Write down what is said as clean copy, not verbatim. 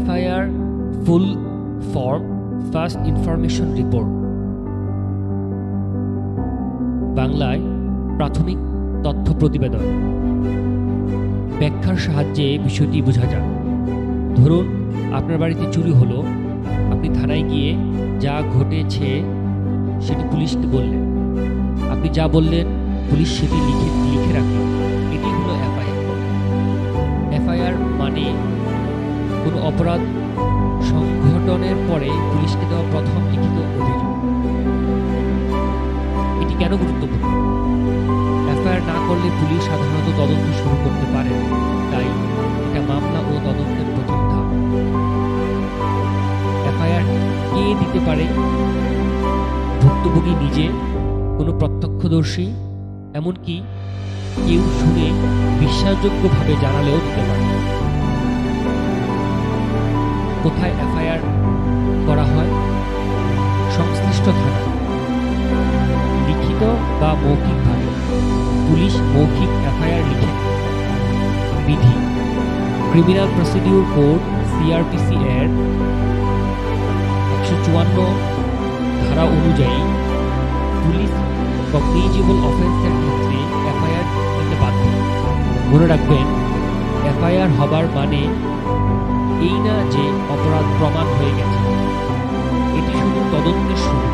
FIR full form first information report, বাংলায় প্রাথমিক তথ্য প্রতিবেদন। ব্যাখ্যার সাহায্যে বিষয়টি বোঝা যায়। ধরুন আপনার বাড়িতে চুরি হলো, আপনি থানায় গিয়ে যা ঘটেছে সেটি পুলিশকে বললেন। আপনি যা বললেন পুলিশ সেটি লিখে রাখল। এটি হলো এফআইআর। এফআইআর মানে কোনো অপরাধ সংঘটনের পরে পুলিশকে দেওয়া প্রথম লিখিত অভিযোগ। এটি কেন গুরুত্বপূর্ণ? এফআইআর না করলে পুলিশ সাধারণত তদন্ত শুরু করতে পারে না, তাই এটা মামলা ও তদন্তের প্রথম ধাপ। এফআইআর কে দিতে পারে? ভুক্তভোগী নিজে, কোনো প্রত্যক্ষদর্শী, এমনকি কেউ শুনে বিশ্বাসযোগ্যভাবে জানালেও দিতে পারে। কোথায় এফআইআর করা হয়? সংশ্লিষ্ট থানা, লিখিত বা মৌখিকভাবে। পুলিশ মৌখিক এফআইআর লিখে। বিধি: ক্রিমিনাল প্রসিডিউর কোড সিআরপিসি এর 154 ধারা অনুযায়ী পুলিশ কগনিজেবল অফেন্সের ক্ষেত্রে এফআইআর দিতে বাধ্য। মনে রাখবেন, এফআইআর হবার মানে এই না যে অপরাধ প্রমাণ হয়ে গেছে। এটি শুধু তদন্তের শুরু।